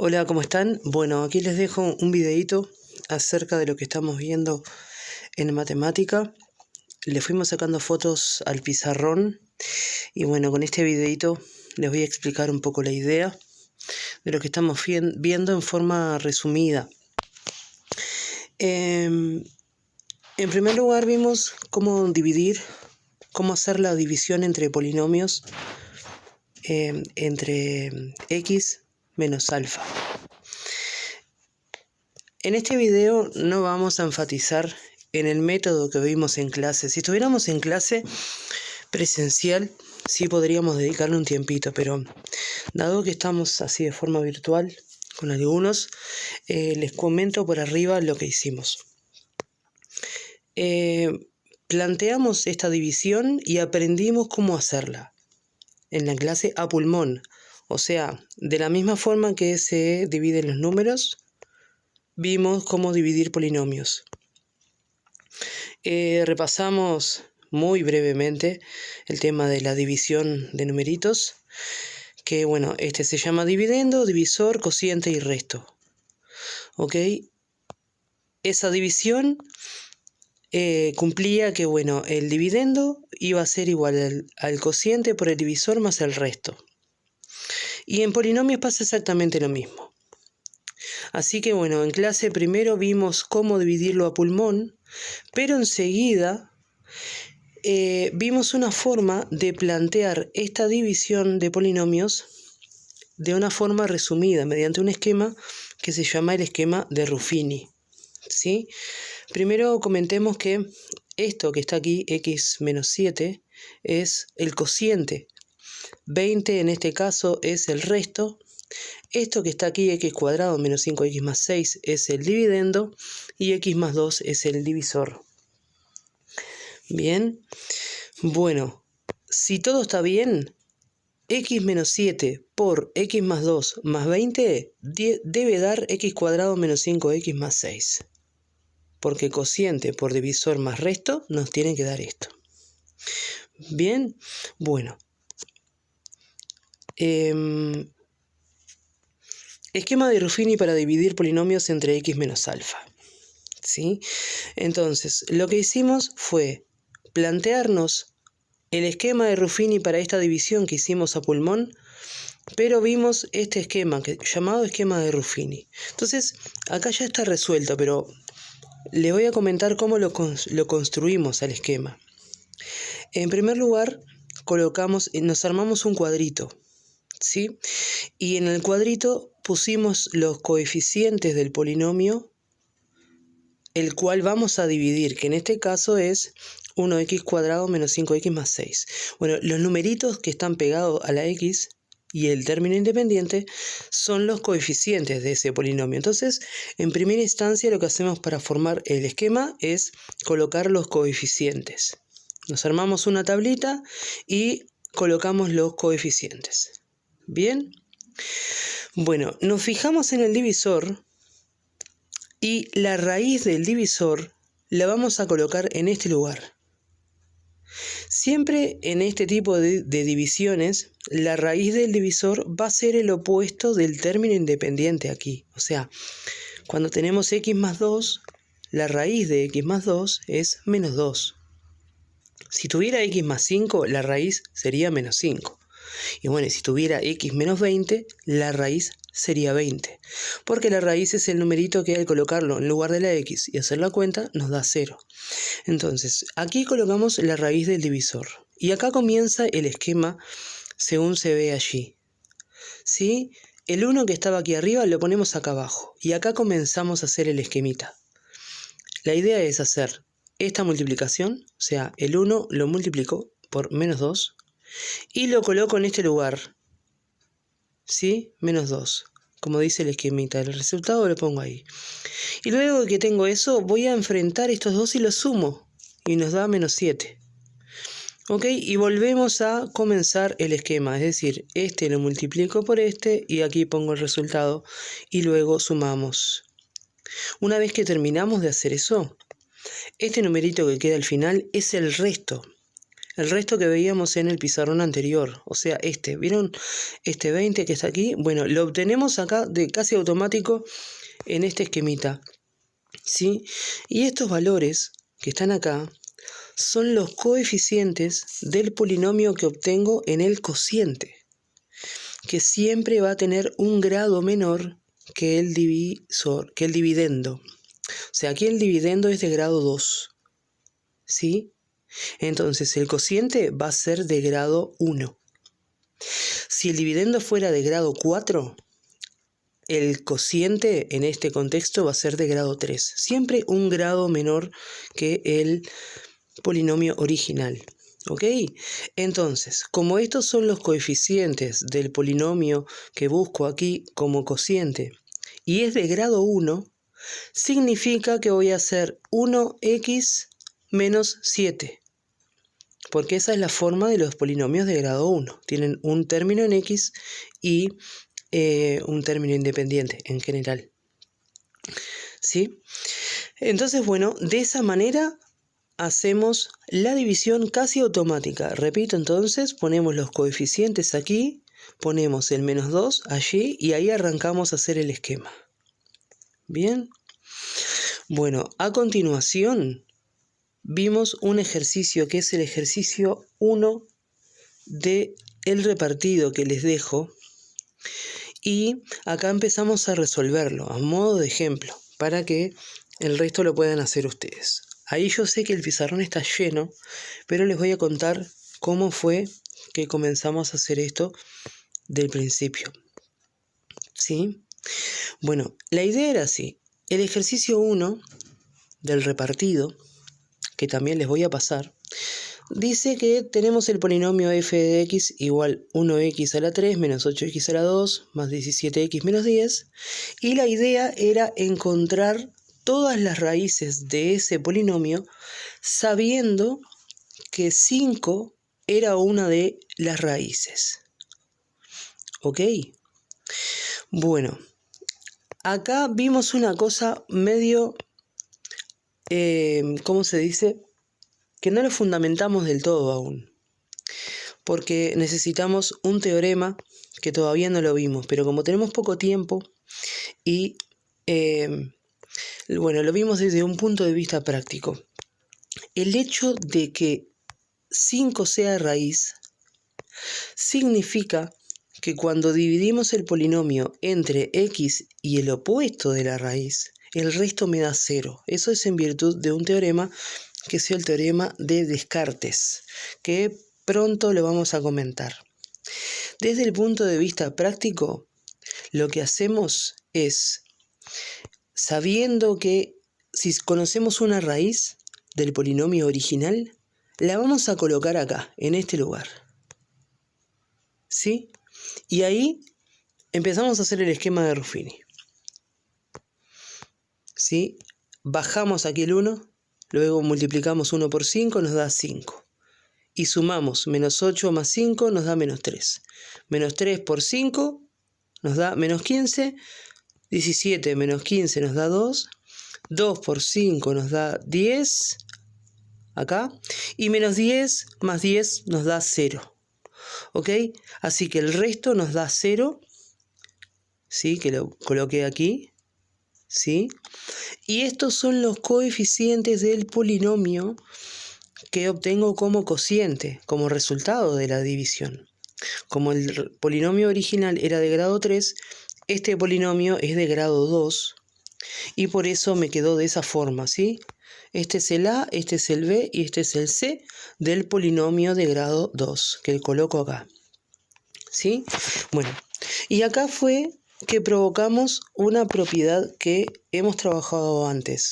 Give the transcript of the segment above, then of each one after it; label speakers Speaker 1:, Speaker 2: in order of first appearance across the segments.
Speaker 1: Hola, ¿cómo están? Bueno, aquí les dejo un videito acerca de lo que estamos viendo en matemática. Le fuimos sacando fotos al pizarrón y bueno, con este videito les voy a explicar un poco la idea de lo que estamos viendo en forma resumida. En primer lugar vimos cómo hacer la división entre polinomios entre x menos alfa. En este video no vamos a enfatizar en el método que vimos en clase. Si estuviéramos en clase presencial, sí podríamos dedicarle un tiempito, pero dado que estamos así de forma virtual con algunos, les comento por arriba lo que hicimos. Planteamos esta división y aprendimos cómo hacerla en la clase a pulmón. O sea, de la misma forma que se dividen los números, vimos cómo dividir polinomios. Repasamos muy brevemente el tema de la división de numeritos, que bueno, este se llama dividendo, divisor, cociente y resto. ¿Ok? Esa división cumplía que bueno, el dividendo iba a ser igual al cociente por el divisor más el resto. Y en polinomios pasa exactamente lo mismo. Así que bueno, en clase primero vimos cómo dividirlo a pulmón, pero enseguida vimos una forma de plantear esta división de polinomios de una forma resumida, mediante un esquema que se llama el esquema de Ruffini. ¿Sí? Primero comentemos que esto que está aquí, x menos 7, es el cociente. 20 en este caso es el resto. Esto que está aquí, x cuadrado menos 5x más 6, es el dividendo. Y x más 2 es el divisor. Bien. Bueno, si todo está bien, x menos 7 por x más 2 más 20 debe dar x cuadrado menos 5x más 6. Porque cociente por divisor más resto nos tiene que dar esto. Bien, bueno. Esquema de Ruffini para dividir polinomios entre x menos alfa. ¿Sí? Entonces, lo que hicimos fue plantearnos el esquema de Ruffini para esta división que hicimos a pulmón, pero vimos este esquema llamado esquema de Ruffini. Entonces, acá ya está resuelto, pero les voy a comentar cómo lo construimos al esquema. En primer lugar, nos armamos un cuadrito, ¿sí? Y en el cuadrito pusimos los coeficientes del polinomio, el cual vamos a dividir, que en este caso es 1x cuadrado menos 5x más 6. Bueno, los numeritos que están pegados a la x y el término independiente son los coeficientes de ese polinomio. Entonces, en primera instancia lo que hacemos para formar el esquema es colocar los coeficientes. Nos armamos una tablita y colocamos los coeficientes. ¿Bien? Bueno, nos fijamos en el divisor y la raíz del divisor la vamos a colocar en este lugar. Siempre en este tipo de divisiones, la raíz del divisor va a ser el opuesto del término independiente aquí. O sea, cuando tenemos x más 2, la raíz de x más 2 es menos 2. Si tuviera x más 5, la raíz sería menos 5. Y bueno, si tuviera x menos 20, la raíz sería 20. Porque la raíz es el numerito que al colocarlo en lugar de la x y hacer la cuenta nos da 0. Entonces, aquí colocamos la raíz del divisor. Y acá comienza el esquema según se ve allí. ¿Sí? El 1 que estaba aquí arriba lo ponemos acá abajo. Y acá comenzamos a hacer el esquemita. La idea es hacer esta multiplicación, o sea, el 1 lo multiplico por menos 2 y lo coloco en este lugar, ¿sí? Menos 2, como dice el esquemita, el resultado lo pongo ahí. Y luego que tengo eso, voy a enfrentar estos dos y los sumo, y nos da menos 7. ¿Ok? Y volvemos a comenzar el esquema, es decir, este lo multiplico por este, y aquí pongo el resultado, y luego sumamos. Una vez que terminamos de hacer eso, este numerito que queda al final es el resto. el resto que veíamos en el pizarrón anterior, o sea, ¿vieron? Este 20 que está aquí, bueno, lo obtenemos acá de casi automático en este esquemita, ¿sí? Y estos valores que están acá son los coeficientes del polinomio que obtengo en el cociente, que siempre va a tener un grado menor que el divisor, que el dividendo. O sea, aquí el dividendo es de grado 2, ¿sí? Entonces el cociente va a ser de grado 1. Si el dividendo fuera de grado 4, el cociente en este contexto va a ser de grado 3. Siempre un grado menor que el polinomio original. ¿Ok? Entonces, como estos son los coeficientes del polinomio que busco aquí como cociente y es de grado 1, significa que voy a hacer 1x menos 7. Porque esa es la forma de los polinomios de grado 1. Tienen un término en x y un término independiente en general. ¿Sí? Entonces, bueno, de esa manera hacemos la división casi automática. Repito, entonces, ponemos los coeficientes aquí, ponemos el menos 2 allí y ahí arrancamos a hacer el esquema. ¿Bien? Bueno, a continuación vimos un ejercicio que es el ejercicio 1 del repartido que les dejo. Y acá empezamos a resolverlo a modo de ejemplo para que el resto lo puedan hacer ustedes. Ahí yo sé que el pizarrón está lleno, pero les voy a contar cómo fue que comenzamos a hacer esto del principio. ¿Sí? Bueno, la idea era así. El ejercicio 1 del repartido, que también les voy a pasar, dice que tenemos el polinomio f de x igual 1x a la 3 menos 8x a la 2 más 17x menos 10. Y la idea era encontrar todas las raíces de ese polinomio sabiendo que 5 era una de las raíces. ¿Ok? Bueno, acá vimos una cosa medio, ¿cómo se dice? Que no lo fundamentamos del todo aún, porque necesitamos un teorema que todavía no lo vimos, pero como tenemos poco tiempo y bueno, lo vimos desde un punto de vista práctico. El hecho de que 5 sea raíz significa que cuando dividimos el polinomio entre x y el opuesto de la raíz, el resto me da 0. Eso es en virtud de un teorema que es el teorema de Descartes, que pronto lo vamos a comentar. Desde el punto de vista práctico, lo que hacemos es, sabiendo que si conocemos una raíz del polinomio original, la vamos a colocar acá, en este lugar. ¿Sí? Y ahí empezamos a hacer el esquema de Ruffini. ¿Sí? Bajamos aquí el 1, luego multiplicamos 1 por 5, nos da 5. Y sumamos menos 8 más 5 nos da menos 3. Menos 3 por 5 nos da menos 15. 17 menos 15 nos da 2. 2 por 5 nos da 10. Acá. Y menos 10 más 10 nos da 0. ¿Ok? Así que el resto nos da 0. ¿Sí? Que lo coloqué aquí. ¿Sí? Y estos son los coeficientes del polinomio que obtengo como cociente, como resultado de la división. Como el polinomio original era de grado 3, este polinomio es de grado 2 y por eso me quedó de esa forma, ¿sí? Este es el A, este es el B y este es el C del polinomio de grado 2, que coloco acá. ¿Sí? Bueno, y acá fue que provocamos una propiedad que hemos trabajado antes.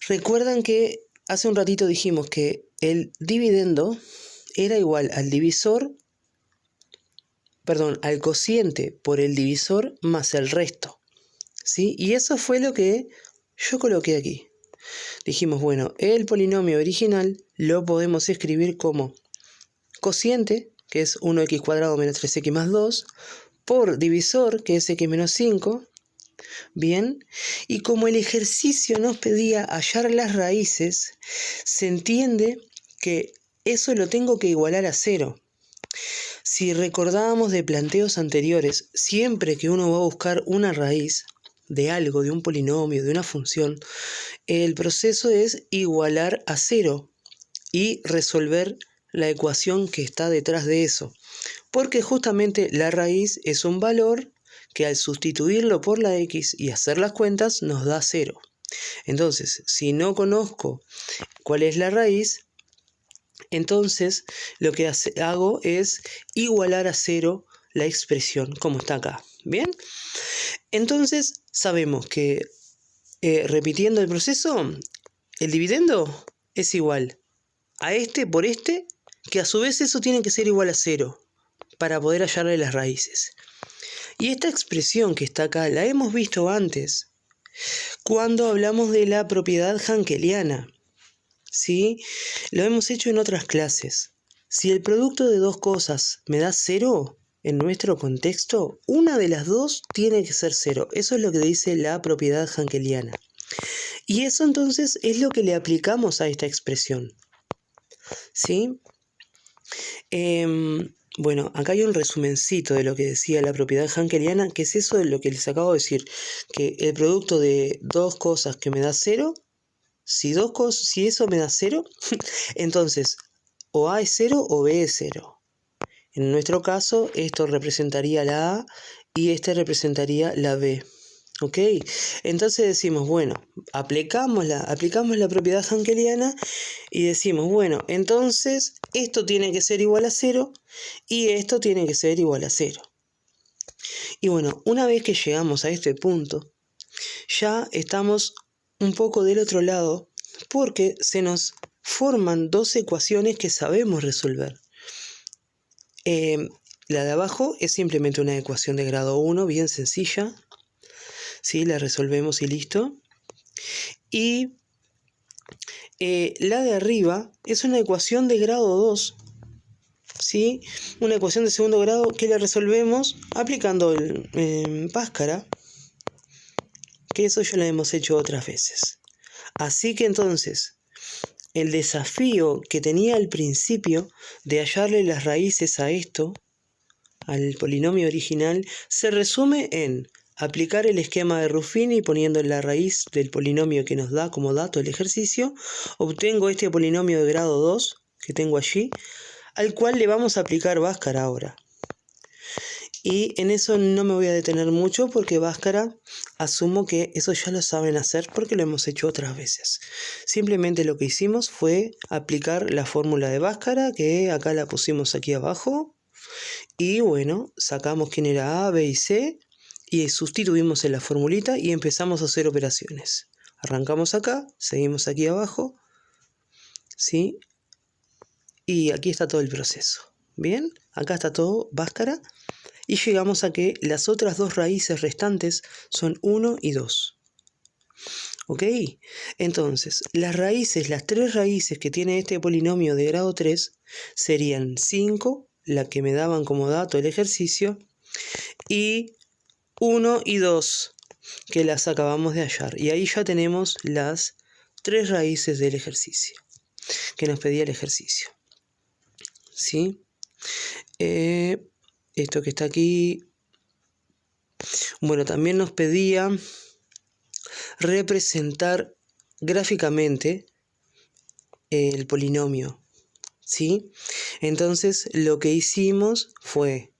Speaker 1: Recuerdan que hace un ratito dijimos que el dividendo era igual al al cociente por el divisor más el resto. ¿Sí? Y eso fue lo que yo coloqué aquí. Dijimos, bueno, el polinomio original lo podemos escribir como cociente, que es 1x cuadrado menos 3x más 2, por divisor, que es x menos 5. Bien, y como el ejercicio nos pedía hallar las raíces, se entiende que eso lo tengo que igualar a 0. Si recordábamos de planteos anteriores, siempre que uno va a buscar una raíz de algo, de un polinomio, de una función, el proceso es igualar a 0 y resolver la ecuación que está detrás de eso. Porque justamente la raíz es un valor que al sustituirlo por la x y hacer las cuentas nos da 0. Entonces, si no conozco cuál es la raíz, entonces lo que hago es igualar a 0 la expresión como está acá. ¿Bien? Entonces sabemos que repitiendo el proceso, el dividendo es igual a este por este, que a su vez eso tiene que ser igual a 0 para poder hallarle las raíces. Y esta expresión que está acá la hemos visto antes cuando hablamos de la propiedad jankeliana. ¿Sí? Lo hemos hecho en otras clases. Si el producto de dos cosas me da 0, en nuestro contexto, una de las dos tiene que ser 0. Eso es lo que dice la propiedad jankeliana. Y eso entonces es lo que le aplicamos a esta expresión. ¿Sí? Bueno, acá hay un resumencito de lo que decía la propiedad jankeliana, que es eso de lo que les acabo de decir, que el producto de dos cosas que me da 0, si eso me da 0, entonces o A es 0 o B es 0. En nuestro caso, esto representaría la A y este representaría la B. ¿Ok? Entonces decimos, bueno, aplicamos la propiedad jankeliana y decimos, bueno, entonces esto tiene que ser igual a 0 y esto tiene que ser igual a 0. Y bueno, una vez que llegamos a este punto, ya estamos un poco del otro lado porque se nos forman dos ecuaciones que sabemos resolver. La de abajo es simplemente una ecuación de grado 1, bien sencilla. ¿Sí? La resolvemos y listo. Y la de arriba es una ecuación de grado 2. ¿Sí? Una ecuación de segundo grado que la resolvemos aplicando el Bhaskara, que eso ya lo hemos hecho otras veces. Así que entonces, el desafío que tenía al principio de hallarle las raíces a esto, al polinomio original, se resume en aplicar el esquema de Ruffini poniendo la raíz del polinomio que nos da como dato el ejercicio. Obtengo este polinomio de grado 2 que tengo allí, al cual le vamos a aplicar Bhaskara ahora. Y en eso no me voy a detener mucho porque Bhaskara asumo que eso ya lo saben hacer porque lo hemos hecho otras veces. Simplemente lo que hicimos fue aplicar la fórmula de Bhaskara, que acá la pusimos aquí abajo. Y bueno, sacamos quién era A, B y C y sustituimos en la formulita y empezamos a hacer operaciones. Arrancamos acá, seguimos aquí abajo, ¿sí? Y aquí está todo el proceso. Bien, acá está todo Bhaskara. Y llegamos a que las otras dos raíces restantes son 1 y 2. ¿Ok? Entonces, las tres raíces que tiene este polinomio de grado 3 serían 5, la que me daban como dato el ejercicio, y 1 y 2, que las acabamos de hallar. Y ahí ya tenemos las tres raíces del ejercicio, que nos pedía el ejercicio. ¿Sí? Esto que está aquí, bueno, también nos pedía representar gráficamente el polinomio, ¿sí? Entonces lo que hicimos fue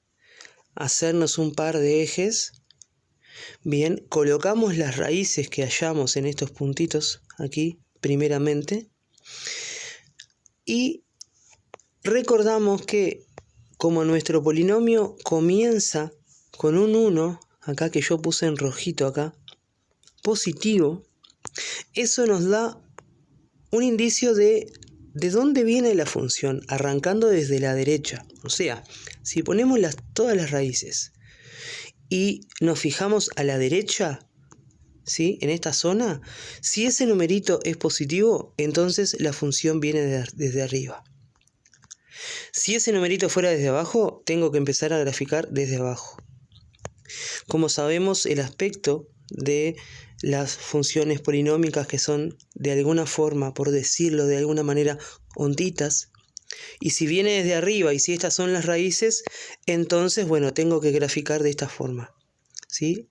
Speaker 1: hacernos un par de ejes. Bien, colocamos las raíces que hallamos en estos puntitos aquí, primeramente, y recordamos que como nuestro polinomio comienza con un 1, acá que yo puse en rojito acá, positivo, eso nos da un indicio de dónde viene la función, arrancando desde la derecha. O sea, si ponemos todas las raíces y nos fijamos a la derecha, ¿sí? En esta zona, si ese numerito es positivo, entonces la función viene desde arriba. Si ese numerito fuera desde abajo, tengo que empezar a graficar desde abajo. Como sabemos, el aspecto de las funciones polinómicas que son de alguna forma, por decirlo de alguna manera, onditas, Y si viene desde arriba y si estas son las raíces, entonces, bueno, tengo que graficar de esta forma, ¿sí?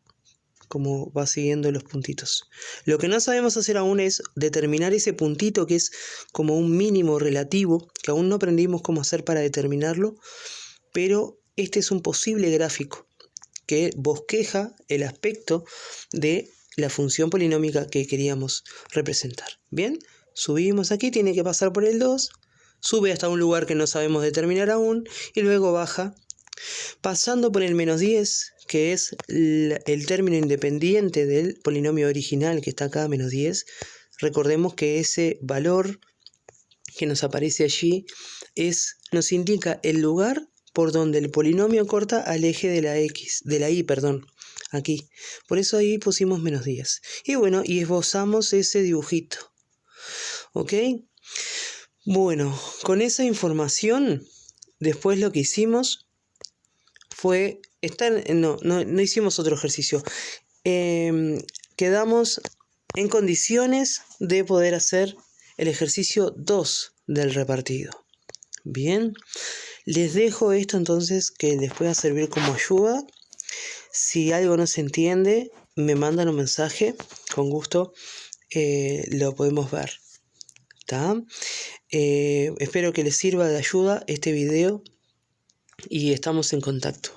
Speaker 1: Como va siguiendo los puntitos. Lo que no sabemos hacer aún es determinar ese puntito que es como un mínimo relativo, que aún no aprendimos cómo hacer para determinarlo, pero este es un posible gráfico que bosqueja el aspecto de la función polinómica que queríamos representar. Bien, subimos aquí, tiene que pasar por el 2, sube hasta un lugar que no sabemos determinar aún y luego baja, pasando por el menos 10, que es el término independiente del polinomio original que está acá, menos 10. Recordemos que ese valor que nos aparece allí nos indica el lugar por donde el polinomio corta al eje de la y, aquí. Por eso ahí pusimos menos 10. Y bueno, y esbozamos ese dibujito. ¿Ok? Bueno, con esa información, después lo que hicimos fue no hicimos otro ejercicio. Quedamos en condiciones de poder hacer el ejercicio 2 del repartido. Bien, les dejo esto entonces que les pueda servir como ayuda. Si algo no se entiende, me mandan un mensaje, con gusto lo podemos ver. ¿Está? Espero que les sirva de ayuda este video y estamos en contacto.